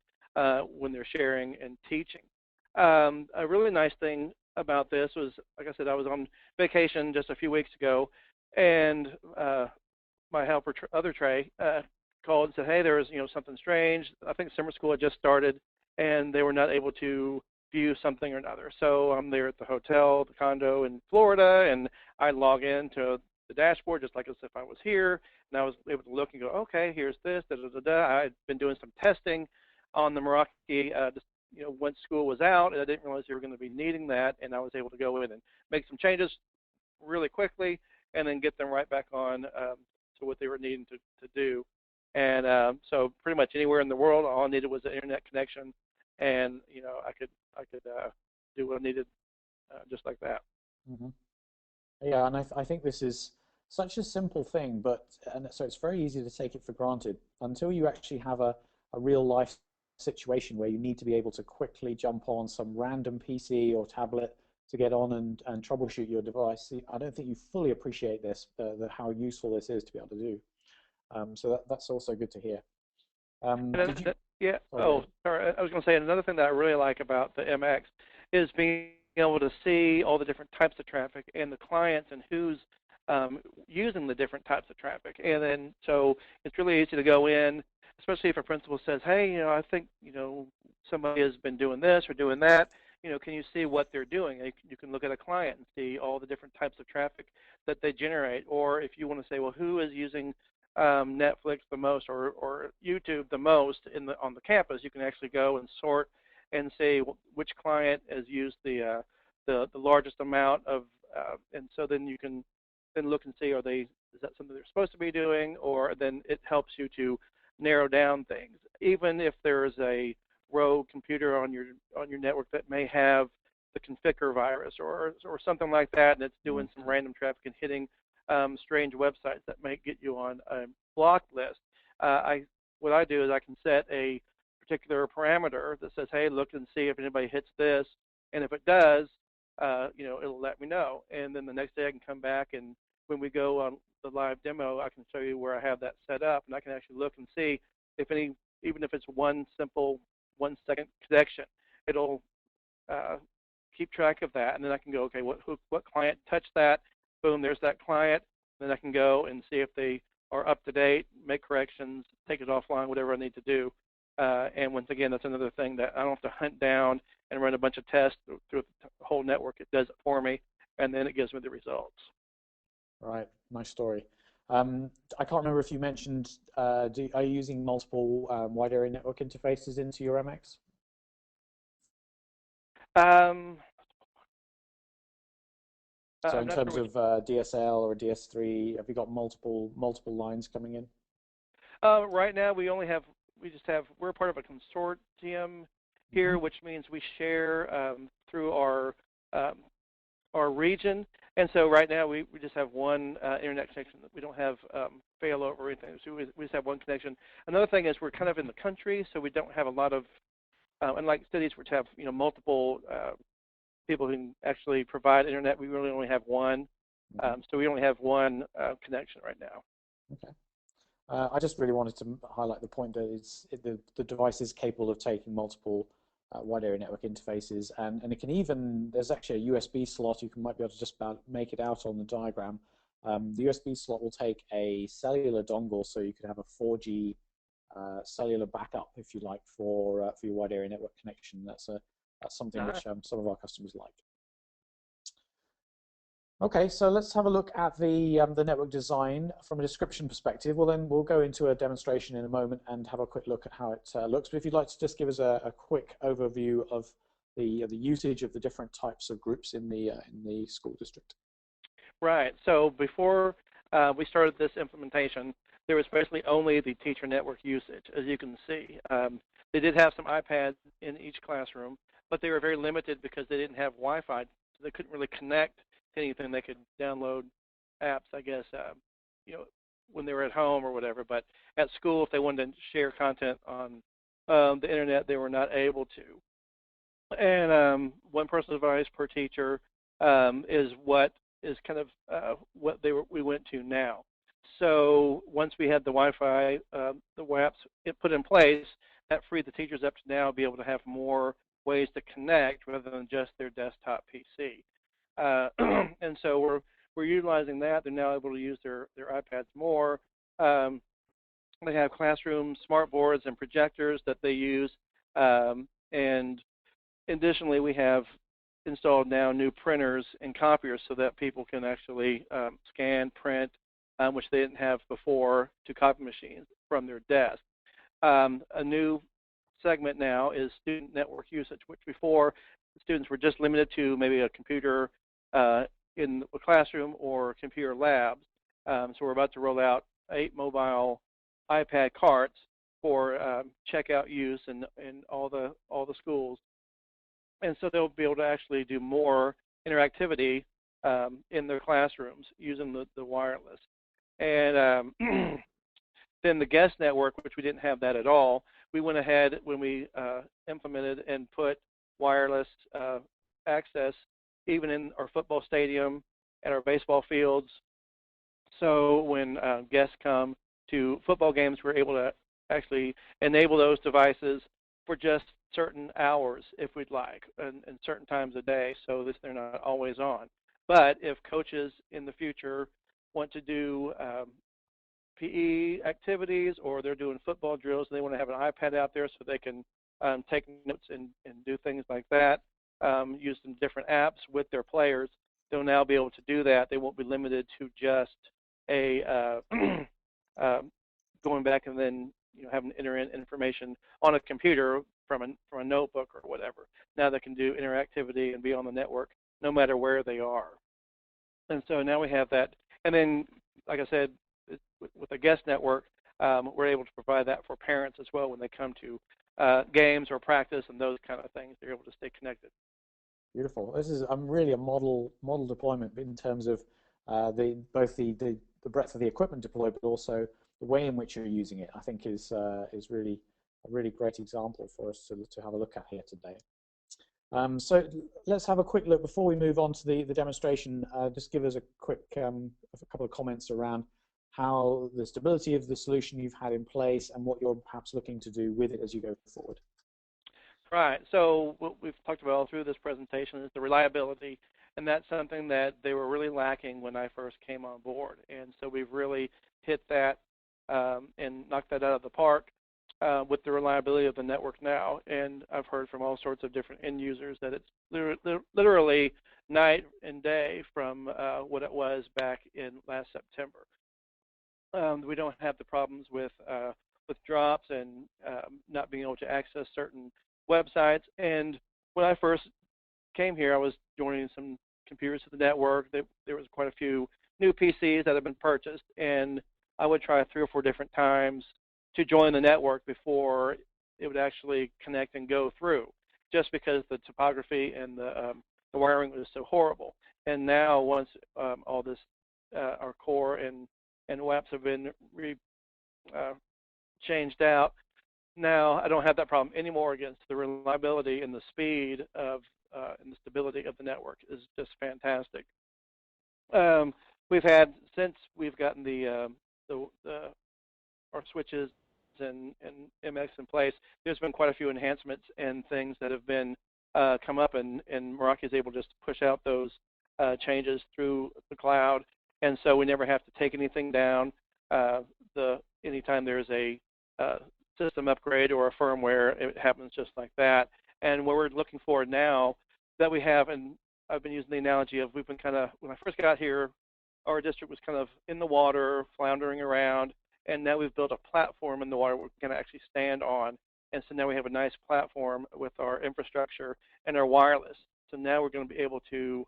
when they're sharing and teaching. A really nice thing about this was, like I said, I was on vacation just a few weeks ago, and my helper, other Trey, called and said, hey, there was something strange. I think summer school had just started, and they were not able to view something or another. So I'm there at the hotel, the condo in Florida, and I log in to the dashboard just like as if I was here, and I was able to look and go, okay, here's this, da da da da. I'd been doing some testing on the Meraki just once school was out, and I didn't realize they were going to be needing that, and I was able to go in and make some changes really quickly, and then get them right back on to what they were needing to do. And so pretty much anywhere in the world, all I needed was an internet connection, and I could do what I needed just like that. Mm-hmm. Yeah, and I think this is such a simple thing, and so it's very easy to take it for granted until you actually have a real life situation where you need to be able to quickly jump on some random PC or tablet to get on and troubleshoot your device. I don't think you fully appreciate this, how useful this is to be able to do. So that's also good to hear. Yeah. Oh, sorry. I was going to say another thing that I really like about the MX is being able to see all the different types of traffic and the clients and who's using the different types of traffic. And then so it's really easy to go in, especially if a principal says, hey, I think somebody has been doing this or doing that. Can you see what they're doing? You can look at a client and see all the different types of traffic that they generate. Or if you want to say, well, who is using Netflix the most or YouTube the most on the campus, you can actually go and sort and say which client has used the largest amount of, and so then you can then look and see, is that something they're supposed to be doing, or then it helps you to narrow down things. Even if there is a rogue computer on your network that may have the configure virus or something like that, and it's doing some random traffic and hitting strange websites that might get you on a blocked list. What I do is I can set a particular parameter that says, hey, look and see if anybody hits this, and if it does, it'll let me know. And then the next day I can come back, and when we go on the live demo, I can show you where I have that set up, and I can actually look and see if even if it's one simple 1 second connection, it'll keep track of that, and then I can go, okay, what client touched that? Boom, there's that client. Then I can go and see if they are up to date, make corrections, take it offline, whatever I need to do. And once again, that's another thing that I don't have to hunt down and run a bunch of tests through the whole network. It does it for me, and then it gives me the results. Right, nice story. I can't remember if you mentioned, are you using multiple wide area network interfaces into your MX? So in terms of DSL or DS3, have you got multiple lines coming in? Right now, we're part of a consortium here, which means we share through our region. And so right now we just have one internet connection. We don't have failover or anything. So we just have one connection. Another thing is we're kind of in the country, so we don't have a lot of, unlike cities which have multiple people who can actually provide internet, we really only have one. So we only have one connection right now. Okay. I just really wanted to highlight the point that the device is capable of taking multiple wide area network interfaces, and it can even, there's actually a USB slot, you might be able to just about make it out on the diagram. The USB slot will take a cellular dongle, so you could have a 4G cellular backup, if you like, for your wide area network connection. That's something which some of our customers like. Okay, so let's have a look at the network design from a description perspective. Well, then we'll go into a demonstration in a moment and have a quick look at how it looks. But if you'd like to just give us a quick overview of the usage of the different types of groups in the school district. Right. So before we started this implementation, there was basically only the teacher network usage, as you can see. They did have some iPads in each classroom, but they were very limited because they didn't have Wi-Fi. So they couldn't really connect to anything. They could download apps, I guess, when they were at home or whatever. But at school, if they wanted to share content on the internet, they were not able to. And one person's device per teacher is what is kind of what we went to now. So once we had the Wi-Fi, the WAPs put in place, that freed the teachers up to now be able to have more ways to connect rather than just their desktop PC. And so we're utilizing that. They're now able to use their iPads more. They have classroom smartboards and projectors that they use. And additionally, we have installed now new printers and copiers so that people can actually scan, print, which they didn't have before, to copy machines from their desk. A new segment now is student network usage, which before students were just limited to maybe a computer in a classroom or computer labs. So we're about to roll out 8 mobile iPad carts for checkout use in all the schools. And so they'll be able to actually do more interactivity in their classrooms using the wireless. And then the guest network, which we didn't have that at all, we went ahead when we implemented and put wireless access even in our football stadium and our baseball fields. So when guests come to football games, we're able to actually enable those devices for just certain hours if we'd like, and certain times a day, so that they're not always on. But if coaches in the future want to do PE activities, or they're doing football drills and they want to have an iPad out there so they can take notes and do things like that, use some different apps with their players, they'll now be able to do that. They won't be limited to just a going back and then having to enter in information on a computer from a notebook or whatever. Now they can do interactivity and be on the network no matter where they are. And so now we have that. And then, like I said, with the guest network, we're able to provide that for parents as well when they come to games or practice and those kind of things. They're able to stay connected. Beautiful. This is really a model deployment in terms of both the breadth of the equipment deployed, but also the way in which you're using it. I think is really a really great example for us to have a look at here today. So let's have a quick look before we move on to the demonstration. Just give us a quick a couple of comments around how the stability of the solution you've had in place and what you're perhaps looking to do with it as you go forward. Right. So what we've talked about all through this presentation is the reliability, and that's something that they were really lacking when I first came on board. And so we've really hit that and knocked that out of the park with the reliability of the network now. And I've heard from all sorts of different end users that it's literally night and day from what it was back in last September. We don't have the problems with drops and not being able to access certain websites. And when I first came here, I was joining some computers to the network. There was quite a few new PCs that had been purchased, and I would try 3 or 4 different times to join the network before it would actually connect and go through, just because the topography and the wiring was so horrible. And now, once all this, our core and WAPs have been changed out, now I don't have that problem anymore. Against the reliability and the speed of and the stability of the network is just fantastic. We've had, since we've gotten our switches and MX in place, there's been quite a few enhancements and things that have been come up, and Meraki is able just to push out those changes through the cloud, and so we never have to take anything down. Anytime there's a system upgrade or a firmware, it happens just like that. And what we're looking for now that we have, and I've been using the analogy of, we've been kind of, when I first got here, our district was kind of in the water, floundering around, and now we've built a platform in the water we're going to actually stand on. And so now we have a nice platform with our infrastructure and our wireless. So now we're going to be able to,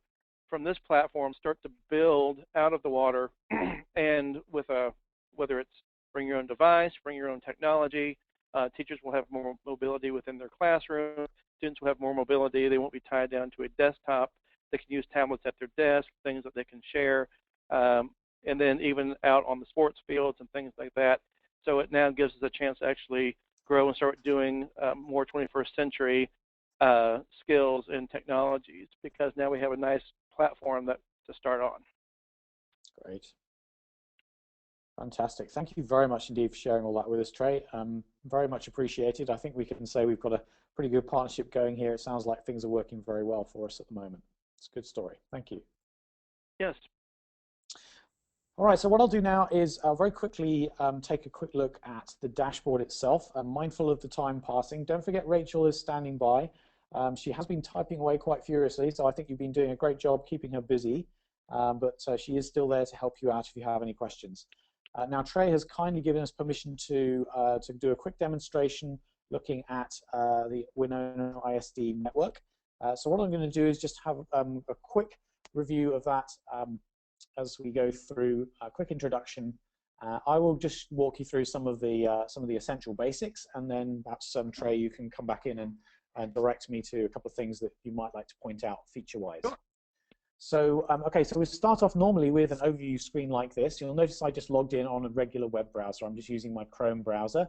from this platform, start to build out of the water and with whether it's bring your own device, bring your own technology. Teachers will have more mobility within their classroom. Students will have more mobility. They won't be tied down to a desktop. They can use tablets at their desk, things that they can share, and then even out on the sports fields and things like that. So it now gives us a chance to actually grow and start doing more 21st century skills and technologies, because now we have a nice platform to start on. Great. Fantastic. Thank you very much indeed for sharing all that with us, Trey. Very much appreciated. I think we can say we've got a pretty good partnership going here. It sounds like things are working very well for us at the moment. It's a good story. Thank you. Yes. All right, so what I'll do now is very quickly take a quick look at the dashboard itself. I'm mindful of the time passing. Don't forget Rachel is standing by. She has been typing away quite furiously, so I think you've been doing a great job keeping her busy, but she is still there to help you out if you have any questions. Now, Trey has kindly given us permission to do a quick demonstration looking at the Winona ISD network. So what I'm going to do is just have a quick review of that as we go through a quick introduction. I will just walk you through some of the essential basics, and then perhaps Trey, you can come back in and direct me to a couple of things that you might like to point out feature-wise. Sure. So, okay, so we start off normally with an overview screen like this. You'll notice I just logged in on a regular web browser. I'm just using my Chrome browser.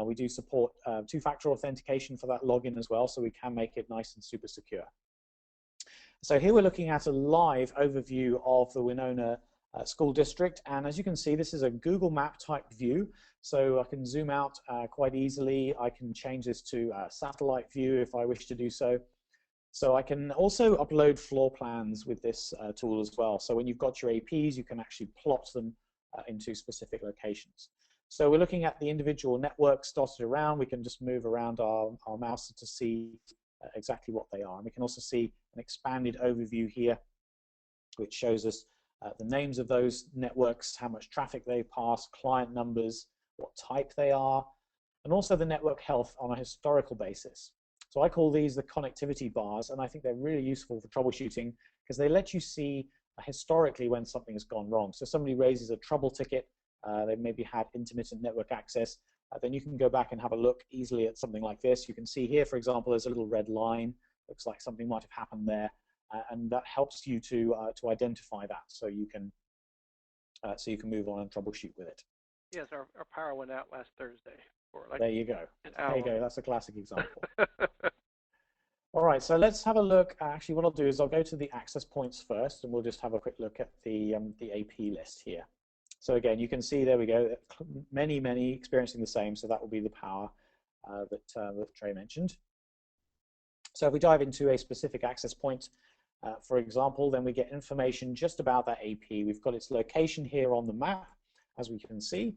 We do support two-factor authentication for that login as well, so we can make it nice and super secure. So here we're looking at a live overview of the Winona School District, and as you can see, this is a Google Map type view, so I can zoom out quite easily. I can change this to a satellite view if I wish to do so. So I can also upload floor plans with this tool as well. So when you've got your APs, you can actually plot them into specific locations. So we're looking at the individual networks dotted around. We can just move around our mouse to see exactly what they are. And we can also see an expanded overview here, which shows us the names of those networks, how much traffic they pass, client numbers, what type they are, and also the network health on a historical basis. So I call these the connectivity bars, and I think they're really useful for troubleshooting because they let you see historically when something has gone wrong. So somebody raises a trouble ticket, they maybe had intermittent network access, then you can go back and have a look easily at something like this. You can see here, for example, there's a little red line. Looks like something might have happened there, and that helps you to identify that, so you can move on and troubleshoot with it. Yes, our power went out last Thursday. Like there you go. There you go. That's a classic example. All right, so let's have a look. Actually, what I'll do is I'll go to the access points first, and we'll just have a quick look at the AP list here. So again, you can see there we go. Many experiencing the same. So that will be the power that Trey mentioned. So if we dive into a specific access point, for example, then we get information just about that AP. We've got its location here on the map, as we can see.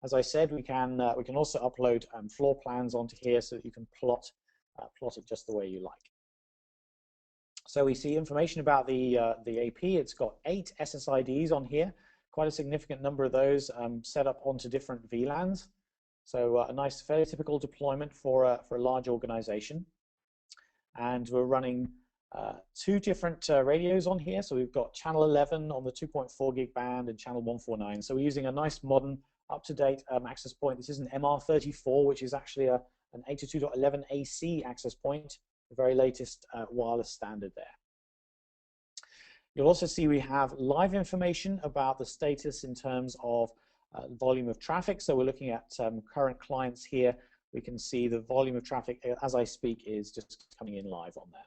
As I said, we can also upload floor plans onto here so that you can plot it just the way you like. So we see information about the AP. It's got 8 SSIDs on here, quite a significant number of those set up onto different VLANs. So a nice, fairly typical deployment for a large organization. And we're running 2 different radios on here. So we've got channel 11 on the 2.4 gig band and channel 149. So we're using a nice modern up-to-date access point. This is an MR34, which is actually an 802.11 AC access point, the very latest wireless standard there. You'll also see we have live information about the status in terms of volume of traffic. So we're looking at current clients here. We can see the volume of traffic as I speak is just coming in live on there.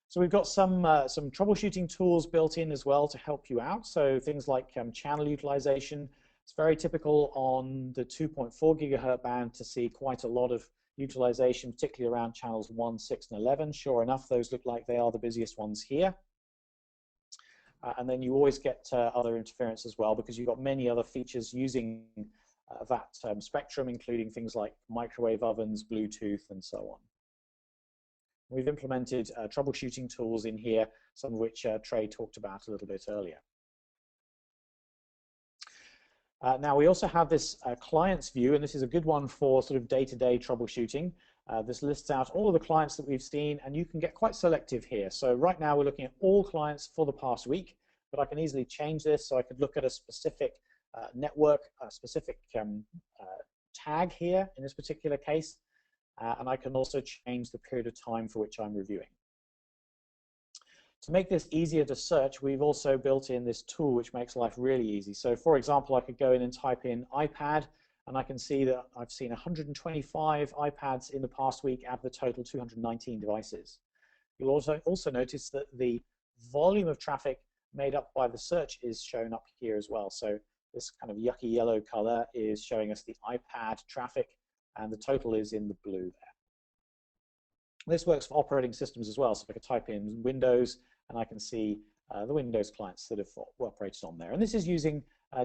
So we've got some troubleshooting tools built in as well to help you out. So things like channel utilization. It's very typical on the 2.4 gigahertz band to see quite a lot of utilization, particularly around channels 1, 6, and 11. Sure enough, those look like they are the busiest ones here. And then you always get other interference as well, because you've got many other features using that spectrum, including things like microwave ovens, Bluetooth, and so on. We've implemented troubleshooting tools in here, some of which Trey talked about a little bit earlier. Now we also have this clients view, and this is a good one for sort of day-to-day troubleshooting. This lists out all of the clients that we've seen, and you can get quite selective here. So right now we're looking at all clients for the past week, but I can easily change this, so I could look at a specific network specific tag here in this particular case, and I can also change the period of time for which I'm reviewing. To make this easier to search, we've also built in this tool which makes life really easy. So for example, I could go in and type in iPad, and I can see that I've seen 125 iPads in the past week out of the total 219 devices. You'll also notice that the volume of traffic made up by the search is shown up here as well. So this kind of yucky yellow color is showing us the iPad traffic, and the total is in the blue there. This works for operating systems as well. So I could type in Windows, and I can see the Windows clients that have operated on there. And this is using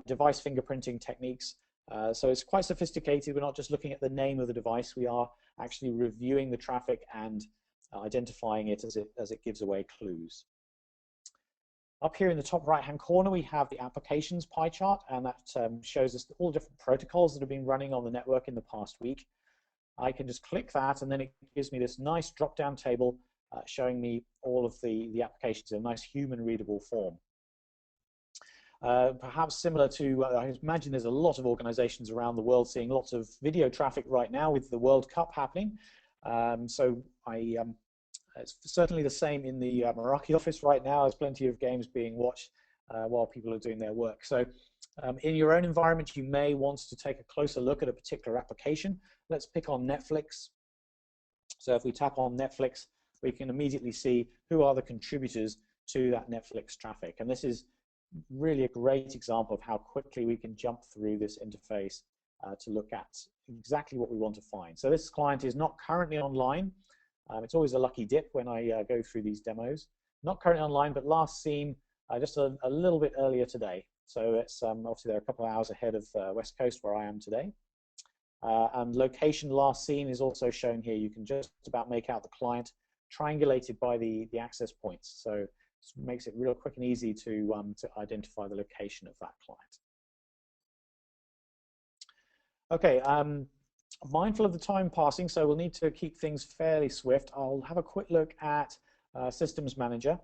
device fingerprinting techniques. So it's quite sophisticated. We're not just looking at the name of the device. We are actually reviewing the traffic and identifying it as it gives away clues. Up here in the top right-hand corner, we have the applications pie chart, and that shows us all the different protocols that have been running on the network in the past week. I can just click that, and then it gives me this nice drop-down table showing me all of the applications in a nice human-readable form. Perhaps similar to, I imagine there's a lot of organizations around the world seeing lots of video traffic right now with the World Cup happening. It's certainly the same in the Meraki office right now. There's plenty of games being watched while people are doing their work. So in your own environment, you may want to take a closer look at a particular application. Let's pick on Netflix. So if we tap on Netflix, we can immediately see who are the contributors to that Netflix traffic. And this is really a great example of how quickly we can jump through this interface to look at exactly what we want to find. So this client is not currently online. It's always a lucky dip when I go through these demos. Not currently online, but last seen just a little bit earlier today. So it's obviously they're a couple of hours ahead of West Coast where I am today. And location last seen is also shown here. You can just about make out the client triangulated by the access points. So it makes it real quick and easy to identify the location of that client. Okay, mindful of the time passing, so we'll need to keep things fairly swift. I'll have a quick look at Systems Manager.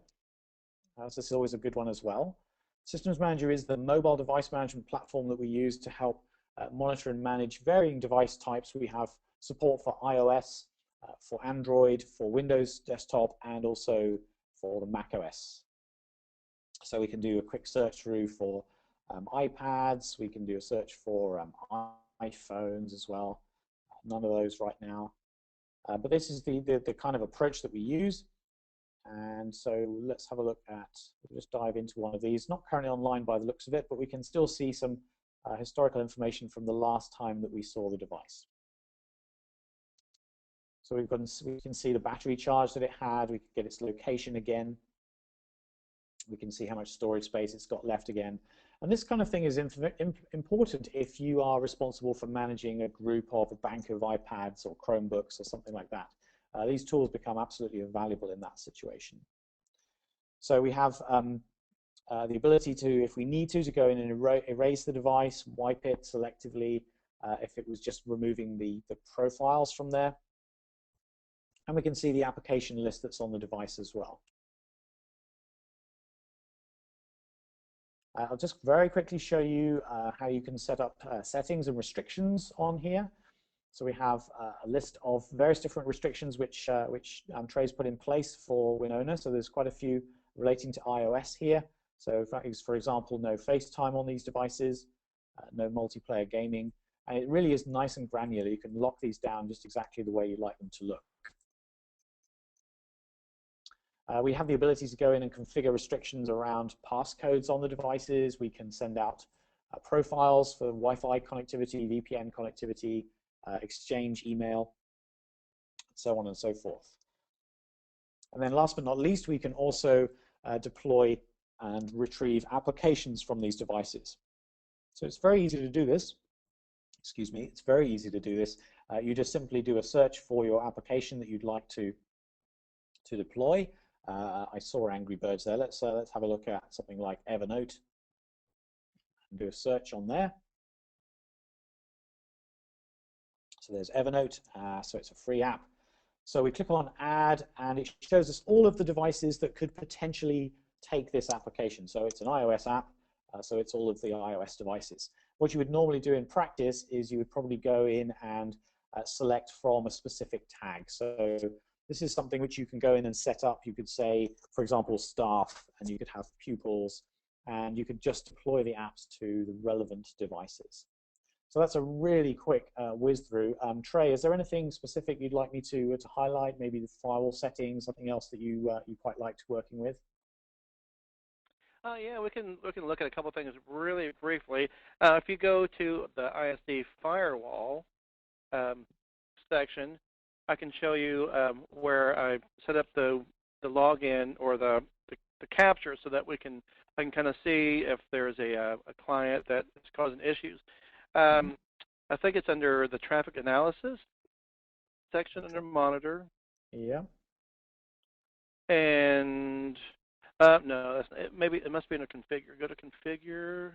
This is always a good one as well. Systems Manager is the mobile device management platform that we use to help monitor and manage varying device types. We have support for iOS, for Android, for Windows desktop, and also for the Mac OS. So we can do a quick search through for iPads. We can do a search for iPhones as well. None of those right now. But this is the kind of approach that we use. And so let's have a look at, we'll just dive into one of these. Not currently online by the looks of it, but we can still see some historical information from the last time that we saw the device. So we can see the battery charge that it had. We can get its location again. We can see how much storage space it's got left again. And this kind of thing is important if you are responsible for managing a group of a bank of iPads or Chromebooks or something like that. These tools become absolutely invaluable in that situation. So we have the ability to, if we need to go in and erase the device, wipe it selectively, if it was just removing the profiles from there. And we can see the application list that's on the device as well. I'll just very quickly show you how you can set up settings and restrictions on here. So we have a list of various different restrictions which Trey's put in place for Winona. So there's quite a few relating to iOS here. So for example, no FaceTime on these devices, no multiplayer gaming. And it really is nice and granular. You can lock these down just exactly the way you like them to look. We have the ability to go in and configure restrictions around passcodes on the devices. We can send out profiles for Wi-Fi connectivity, VPN connectivity, exchange email, so on and so forth. And then last but not least, we can also deploy and retrieve applications from these devices. So it's very easy to do this. Excuse me, it's very easy to do this. You just simply do a search for your application that you'd like to deploy. I saw Angry Birds there. Let's have a look at something like Evernote and do a search on there. So there's Evernote, so it's a free app. So we click on Add, and it shows us all of the devices that could potentially take this application. So it's an iOS app. So it's all of the iOS devices. What you would normally do in practice is you would probably go in and select from a specific tag. So this is something which you can go in and set up. You could say, for example, staff, and you could have pupils, and you could just deploy the apps to the relevant devices. So that's a really quick whiz through. Trey, is there anything specific you'd like me to highlight? Maybe the firewall settings, something else that you quite liked working with? Yeah, we can look at a couple of things really briefly. If you go to the ISD firewall section, I can show you where I set up the login or the capture so that I can kind of see if there's a client that is causing issues. I think it's under the traffic analysis section under monitor. Yeah. And no, that's, maybe it must be under configure. Go to configure,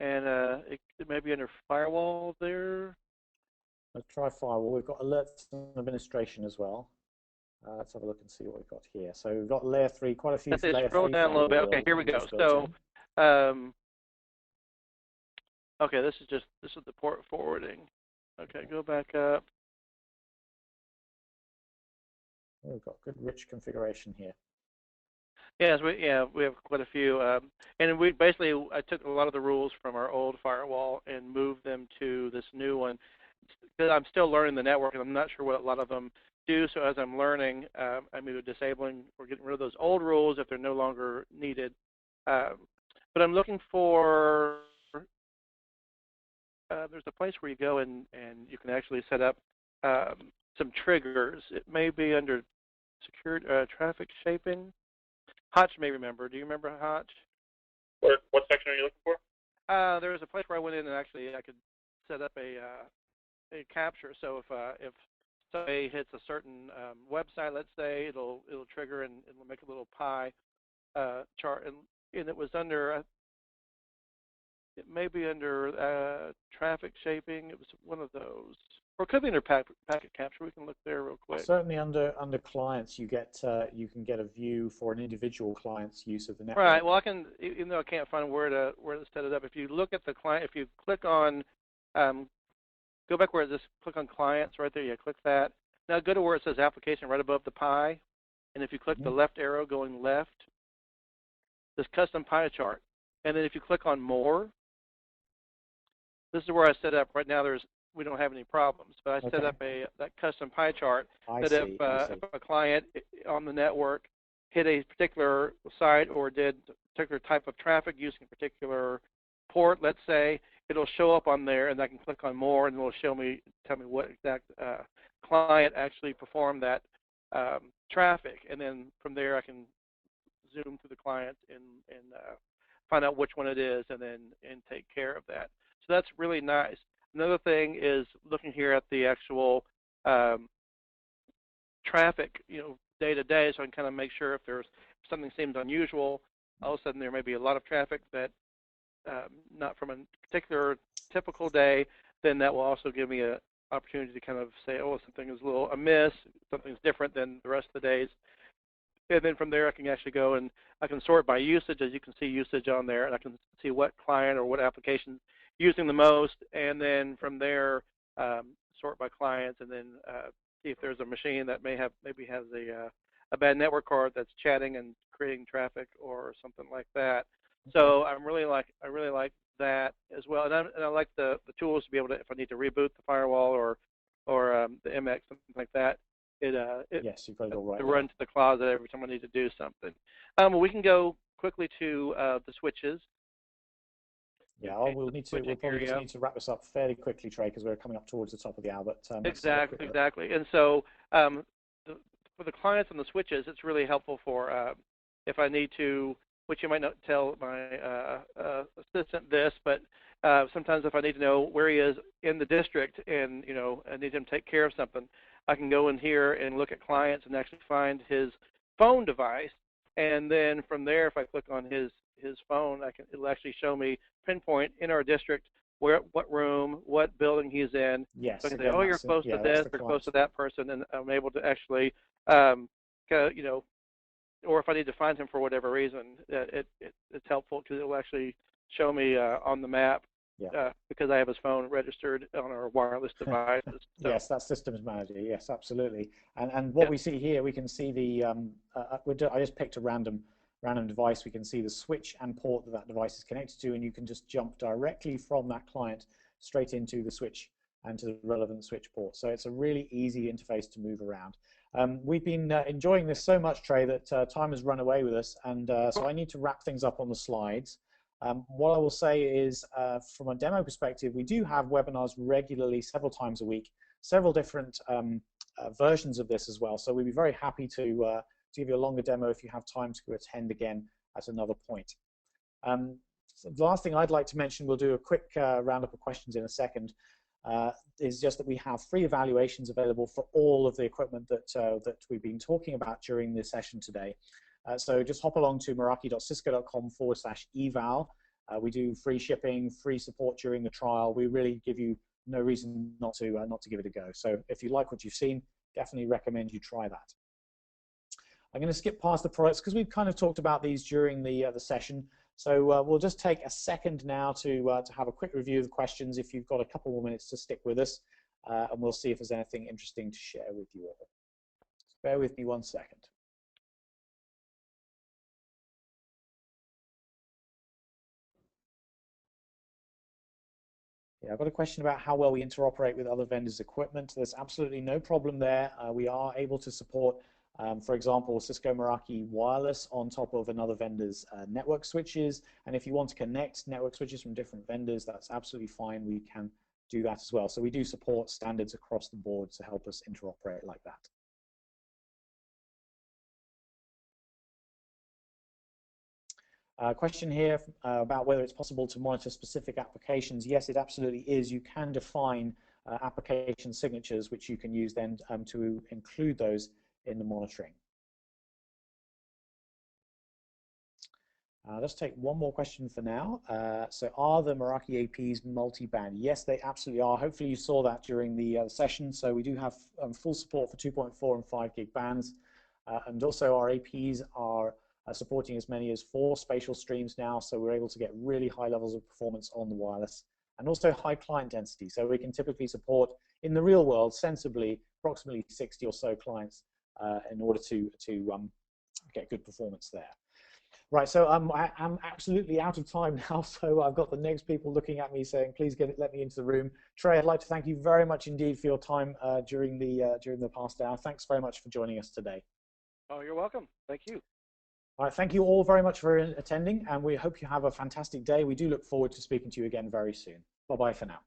and it may be under firewall there. Let's try firewall. We've got alerts and administration as well. Let's have a look and see what we've got here. So we've got layer 3, quite a few layer 3. Scroll down a little bit. Okay, here we go. So, okay, this is the port forwarding. Okay, go back up. We've got good rich configuration here. Yes, we have quite a few, and I took a lot of the rules from our old firewall and moved them to this new one. Because I'm still learning the network, and I'm not sure what a lot of them do. So as I'm learning, I'm either disabling or getting rid of those old rules if they're no longer needed. But I'm looking for there's a place where you go and you can actually set up some triggers. It may be under secured traffic shaping. Hotch may remember. Do you remember Hotch? What section are you looking for? There was a place where I went in and actually I could set up a capture. So if somebody hits a certain website, let's say, it'll trigger and it'll make a little pie chart, and it was under. It may be under traffic shaping. It was one of those, or it could be under packet capture. We can look there real quick. Certainly under clients, you can get a view for an individual client's use of the network. Right. Well, I can, even though I can't find where to set it up. If you look at the client, if you click on, go back where it says click on clients right there. You click that. Now go to where it says application right above the pie, and if you click the left arrow going left, this custom pie chart, and then if you click on more. This is where I set up right now. We don't have any problems, but I set up that custom pie chart that if a client on the network hit a particular site or did a particular type of traffic using a particular port, let's say, it'll show up on there, and I can click on more, and it'll tell me what exact client actually performed that traffic, and then from there I can zoom through the client and find out which one it is, and take care of that. So that's really nice. Another thing is looking here at the actual traffic, day to day, so I can kind of make sure if something seems unusual. All of a sudden, there may be a lot of traffic that not from a particular typical day. Then that will also give me an opportunity to kind of say, oh, something is a little amiss, something's different than the rest of the days. And then from there, I can actually go and I can sort by usage, as you can see usage on there, and I can see what client or what application using the most, and then from there sort by clients, and then see if there's a machine that maybe has a bad network card that's chatting and creating traffic or something like that. So I really like that as well, and I like the tools to be able to, if I need to reboot the firewall or the MX, something like that, yes, you've got it all right. To run to the closet every time I need to do something. We can go quickly to the switches. Yeah, we'll probably just need to wrap this up fairly quickly, Trey, because we're coming up towards the top of the hour. But exactly. And so for the clients and the switches, it's really helpful for if I need to, which you might not tell my assistant this, but sometimes if I need to know where he is in the district and I need him to take care of something, I can go in here and look at clients and actually find his phone device, and then from there, if I click on his phone, it'll actually show me pinpoint in our district what room, what building he's in. Yes. So I can say, oh, you're close to this, or close to that person, and I'm able to actually, or if I need to find him for whatever reason, it's helpful because it will actually show me on the map. Yeah. Because I have his phone registered on our wireless devices. So. Yes, that's Systems Manager. Yes, absolutely. And what we see here, we can see the. I just picked a random device. We can see the switch and port that device is connected to, and you can just jump directly from that client straight into the switch and to the relevant switch port. So it's a really easy interface to move around. We've been enjoying this so much, Trey, that time has run away with us, and so I need to wrap things up on the slides. What I will say is, from a demo perspective, we do have webinars regularly, several times a week, several different versions of this as well. So we'd be very happy to give you a longer demo if you have time to attend again at another point. So the last thing I'd like to mention, we'll do a quick roundup of questions in a second, is just that we have free evaluations available for all of the equipment that we've been talking about during this session today. So just hop along to meraki.cisco.com/eval. We do free shipping, free support during the trial. We really give you no reason not to give it a go. So if you like what you've seen, definitely recommend you try that. I'm going to skip past the products because we've kind of talked about these during the session. So we'll just take a second now to have a quick review of the questions. If you've got a couple more minutes to stick with us, and we'll see if there's anything interesting to share with you all. So bear with me 1 second. Yeah, I've got a question about how well we interoperate with other vendors' equipment. There's absolutely no problem there. We are able to support, for example, Cisco Meraki wireless on top of another vendor's network switches. And if you want to connect network switches from different vendors, that's absolutely fine. We can do that as well. So we do support standards across the board to help us interoperate like that. Question here about whether it's possible to monitor specific applications. Yes, it absolutely is. You can define application signatures, which you can use then to include those in the monitoring. Let's take one more question for now. So are the Meraki APs multi-band? Yes, they absolutely are. Hopefully you saw that during the session. So we do have full support for 2.4 and 5 gig bands. And also our APs are supporting as many as 4 spatial streams now, so we're able to get really high levels of performance on the wireless, and also high client density. So we can typically support, in the real world, sensibly, approximately 60 or so clients in order to get good performance there. Right, so I'm absolutely out of time now, so I've got the next people looking at me saying, please let me into the room. Trey, I'd like to thank you very much indeed for your time during the past hour. Thanks very much for joining us today. Oh, you're welcome. Thank you. All right, thank you all very much for attending, and we hope you have a fantastic day. We do look forward to speaking to you again very soon. Bye-bye for now.